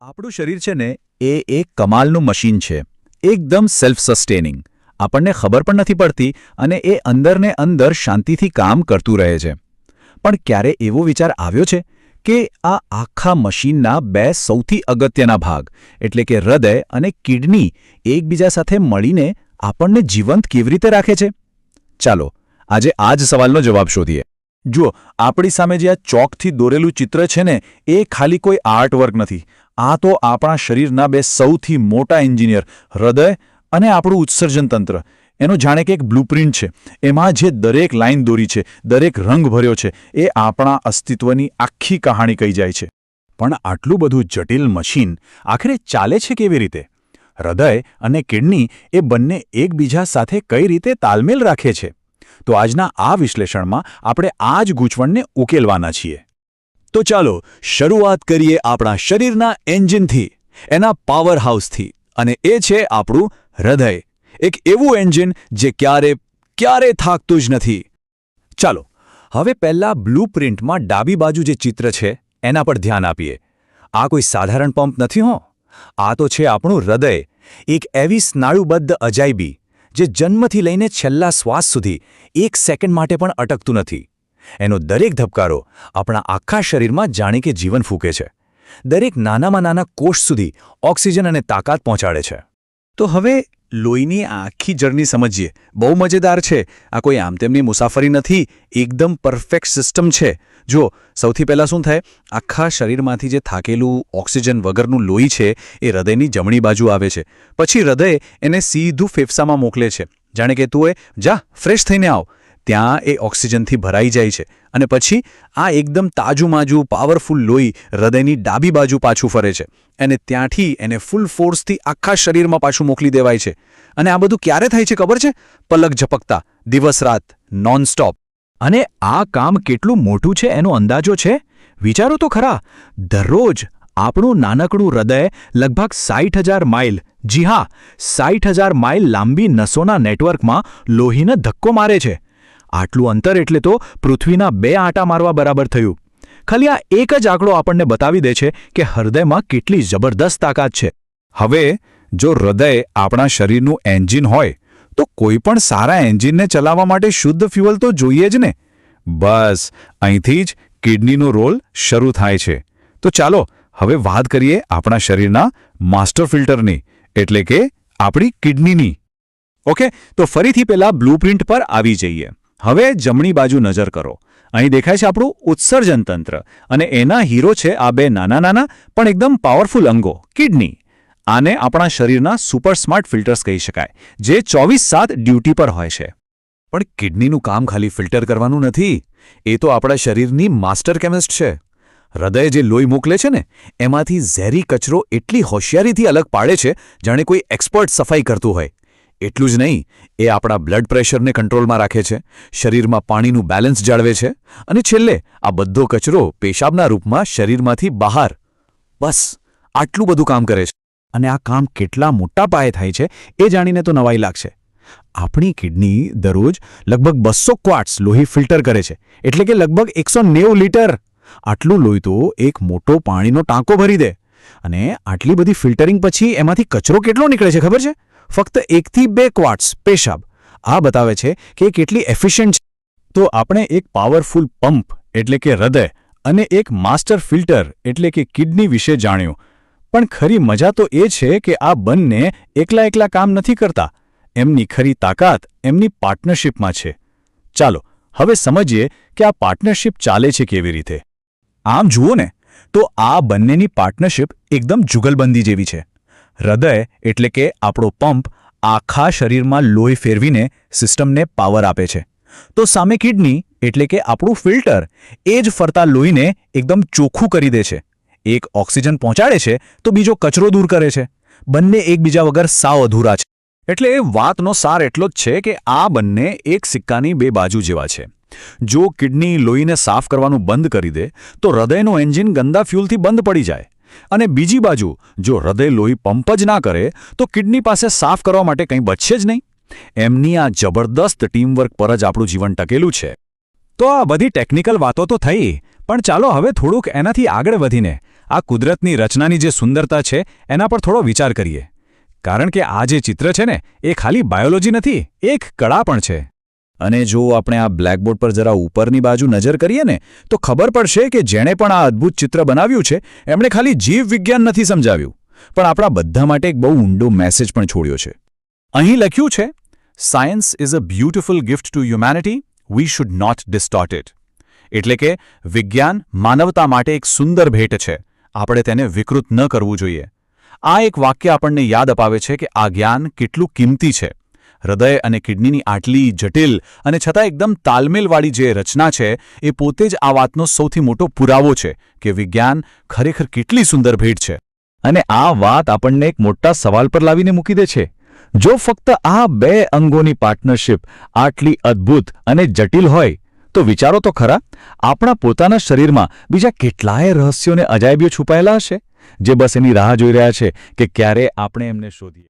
આપણું શરીર છે ને એ એક કમાલનું મશીન છે, એકદમ સેલ્ફ સસ્ટેનિંગ. આપણને ખબર પણ નથી પડતી અને એ અંદરને અંદર શાંતિથી કામ કરતું રહે છે. પણ ક્યારે એવો વિચાર આવ્યો છે કે આ આખા મશીનના બે સૌથી અગત્યના ભાગ એટલે કે હૃદય અને કિડની એકબીજા સાથે મળીને આપણને જીવંત કેવી રીતે રાખે છે? ચાલો આજે આ જ સવાલનો જવાબ શોધીએ. જુઓ, આપણી સામે જે આ ચોકથી દોરેલું ચિત્ર છે ને એ ખાલી કોઈ આર્ટવર્ક નથી. આ તો આપણા શરીરના બે સૌથી મોટા એન્જિનિયર હૃદય અને આપણું ઉત્સર્જન તંત્ર એનો જાણે કે એક બ્લુપ્રિન્ટ છે. એમાં જે દરેક લાઈન દોરી છે, દરેક રંગ ભર્યો છે, એ આપણા અસ્તિત્વની આખી કહાણી કહી જાય છે. પણ આટલું બધું જટિલ મશીન આખરે ચાલે છે કેવી રીતે? હૃદય અને કિડની એ બંને એકબીજા સાથે કઈ રીતે તાલમેલ રાખે છે? તો આજના આ વિશ્લેષણમાં આપણે આ જ ગૂંચવણને ઉકેલવાના છીએ. તો ચાલો શરૂઆત કરીએ આપણા શરીરના એન્જિનથી, એના પાવર હાઉસથી, અને એ છે આપણું હૃદય. એક એવું એન્જિન જે ક્યારે થાકતું જ નથી. ચાલો હવે પહેલા બ્લુપ્રિન્ટમાં ડાબી બાજુ જે ચિત્ર છે એના પર ધ્યાન આપીએ. આ કોઈ સાધારણ પંપ નથી હો. આ તો છે આપણું હૃદય, એક એવી સ્નાયુબદ્ધ અજાયબી જે જન્મથી લઈને છેલ્લા શ્વાસ સુધી એક સેકન્ડ માટે પણ અટકતું નથી. એનો દરેક ધબકારો આપણા આખા શરીરમાં જાણે કે જીવન ફૂંકે છે. દરેક નાનામાં નાના કોષ સુધી ઓક્સિજન અને તાકાત પહોંચાડે છે. તો હવે લોહીની આખી જર્ની સમજીએ. બહુ મજેદાર છે. આ કોઈ આમ તેમની મુસાફરી નથી, એકદમ પરફેક્ટ સિસ્ટમ છે. જો સૌથી પહેલાં શું થાય, આખા શરીરમાંથી જે થાકેલું ઓક્સિજન વગરનું લોહી છે એ હૃદયની જમણી બાજુ આવે છે. પછી હૃદય એને સીધું ફેફસામાં મોકલે છે, જાણે કે તું જા ફ્રેશ થઈને આવ. ત્યાં એ ઓક્સિજનથી ભરાઈ જાય છે અને પછી આ એકદમ તાજુમાજુ પાવરફુલ લોહી હૃદયની ડાબી બાજુ પાછું ફરે છે અને ત્યાંથી એને ફૂલ ફોર્સથી આખા શરીરમાં પાછું મોકલી દેવાય છે. અને આ બધું ક્યારે થાય છે ખબર છે? પલક ઝપકતા, દિવસ રાત, નોનસ્ટોપ. અને આ કામ કેટલું મોટું છે એનો અંદાજો છે? વિચારો તો ખરા. દરરોજ આપણું નાનકડું હૃદય લગભગ 60,000 માઇલ, જી હા 60,000 માઇલ લાંબી નસોના નેટવર્કમાં લોહીને ધક્કો મારે છે. આટલું અંતર એટલે તો પૃથ્વીના 2 આંટા મારવા બરાબર થયું. ખાલી આ એક જ આંકડો આપણને બતાવી દે છે કે હૃદયમાં કેટલી જબરદસ્ત તાકાત છે. હવે જો હૃદય આપણા શરીરનું એન્જિન હોય તો કોઈ પણ સારા એન્જિનને ચલાવવા માટે શુદ્ધ ફ્યુઅલ તો જોઈએ જ ને. બસ અહીંથી જ કિડનીનો રોલ શરૂ થાય છે. તો ચાલો હવે વાત કરીએ આપણા શરીરના માસ્ટર ફિલ્ટરની, એટલે કે આપણી કિડનીની. ઓકે, તો ફરીથી પેલા બ્લુપ્રિન્ટ પર આવી જઈએ. હવે જમણી બાજુ નજર કરો. અહીં દેખાય છે આપણું ઉત્સર્જન તંત્ર અને એના હીરો છે આ બે નાના નાના પણ એકદમ પાવરફુલ અંગો, કિડની. આને આપણા શરીરના સુપર સ્માર્ટ ફિલ્ટર્સ કહી શકાય, જે 24/7 ડ્યુટી પર હોય છે. પણ કિડનીનું કામ ખાલી ફિલ્ટર કરવાનું નથી, એ તો આપણા શરીરની માસ્ટર કેમિસ્ટ છે. હૃદય જે લોહી મોકલે છે ને એમાંથી ઝેરી કચરો એટલી હોશિયારીથી અલગ પાડે છે જાણે કોઈ એક્સપર્ટ સફાઈ કરતું હોય. એટલું જ નહીં, એ આપણા બ્લડ પ્રેશરને કંટ્રોલમાં રાખે છે, શરીરમાં પાણીનું બેલેન્સ જાળવે છે અને છેલ્લે આ બધો કચરો પેશાબના રૂપમાં શરીરમાંથી બહાર. બસ આટલું બધું કામ કરે છે. અને આ કામ કેટલા મોટા પાયે થાય છે એ જાણીને તો નવાઈ લાગશે. આપણી કિડની દરરોજ લગભગ 200 ક્વાર્ટ્સ લોહી ફિલ્ટર કરે છે, એટલે કે લગભગ 190 લીટર. આટલું લોહી તો એક મોટો પાણીનો ટાંકો ભરી દે. અને આટલી બધી ફિલ્ટરિંગ પછી એમાંથી કચરો કેટલો નીકળે છે ખબર છે? ફક્ત 1 થી 2 ક્વાર્ટ્સ પેશાબ. આ બતાવે છે કે કેટલી એફિશિયન્ટ છે. તો આપણે એક પાવરફુલ પંપ એટલે કે હૃદય અને એક માસ્ટર ફિલ્ટર એટલે કે કિડની વિશે જાણ્યું. પણ ખરી મજા તો એ છે કે આ બંને એકલા કામ નથી કરતા. એમની ખરી તાકાત એમની પાર્ટનરશિપમાં છે. ચાલો હવે સમજીએ કે આ પાર્ટનરશિપ ચાલે છે કેવી રીતે. આમ જુઓ ને તો આ બંનેની પાર્ટનરશિપ એકદમ જુગલબંધી જેવી છે. હૃદય એટલે કે આપણો પંપ આખા શરીરમાં લોહી ફેરવીને સિસ્ટમને પાવર આપે છે. તો સામે કિડની એટલે કે આપણું ફિલ્ટર એ જ ફરતા લોહીને એકદમ ચોખ્ખું કરી દે છે. એક ઓક્સિજન પહોંચાડે છે તો બીજો કચરો દૂર કરે છે. બંને એકબીજા વગર સાવ અધૂરા છે. એટલે એ વાતનો સાર એટલો જ છે કે આ બંને એક સિક્કાની બે બાજુ જેવા છે. જો કિડની લોહીને સાફ કરવાનું બંધ કરી દે તો હૃદયનું એન્જિન ગંદા ફ્યુલથી બંધ પડી જાય. અને બીજી બાજુ જો હૃદય લોહી પંપ જ ના કરે તો કિડની પાસે સાફ કરવા માટે કંઈ બચશે જ નહીં. એમની આ જબરદસ્ત ટીમવર્ક પર જ આપણું જીવન ટકેલું છે. તો આ બધી ટેકનિકલ વાતો તો થઈ, પણ ચાલો હવે થોડુંક એનાથી આગળ વધીને આ કુદરતની રચનાની જે સુંદરતા છે એના પર થોડો વિચાર કરીએ. કારણ કે આ જે ચિત્ર છે ને એ ખાલી બાયોલોજી નથી, એક કળા પણ છે. અને જો આપણે આ બ્લેકબોર્ડ પર જરા ઉપરની બાજુ નજર કરીએ ને તો ખબર પડશે કે જેણે પણ આ અદ્ભુત ચિત્ર બનાવ્યું છે એમણે ખાલી જીવ વિજ્ઞાન નથી સમજાવ્યું, પણ આપણા બધા માટે એક બહુ ઊંડો મેસેજ પણ છોડ્યો છે. અહીં લખ્યું છે, science is a beautiful gift to humanity, we should not distort it. એટલે કે વિજ્ઞાન માનવતા માટે એક સુંદર ભેટ છે, આપણે તેને વિકૃત ન કરવું જોઈએ. આ એક વાક્ય આપણને યાદ અપાવે છે કે આ જ્ઞાન કેટલું કિંમતી છે. હૃદય અને કિડનીની આટલી જટિલ અને છતાં એકદમ તાલમેલવાળી જે રચના છે એ પોતે જ આ વાતનો સૌથી મોટો પુરાવો છે કે વિજ્ઞાન ખરેખર કેટલી સુંદર ભેટ છે. અને આ વાત આપણને એક મોટા સવાલ પર લાવીને મૂકી દે છે. જો ફક્ત આ બે અંગોની પાર્ટનરશિપ આટલી અદ્ભુત અને જટિલ હોય તો વિચારો તો ખરા, આપણા પોતાના શરીરમાં બીજા કેટલાય રહસ્યોને અજાયબીઓ છુપાયેલા હશે જે બસ એની રાહ જોઈ રહ્યા છે કે ક્યારે આપણે એમને શોધીએ.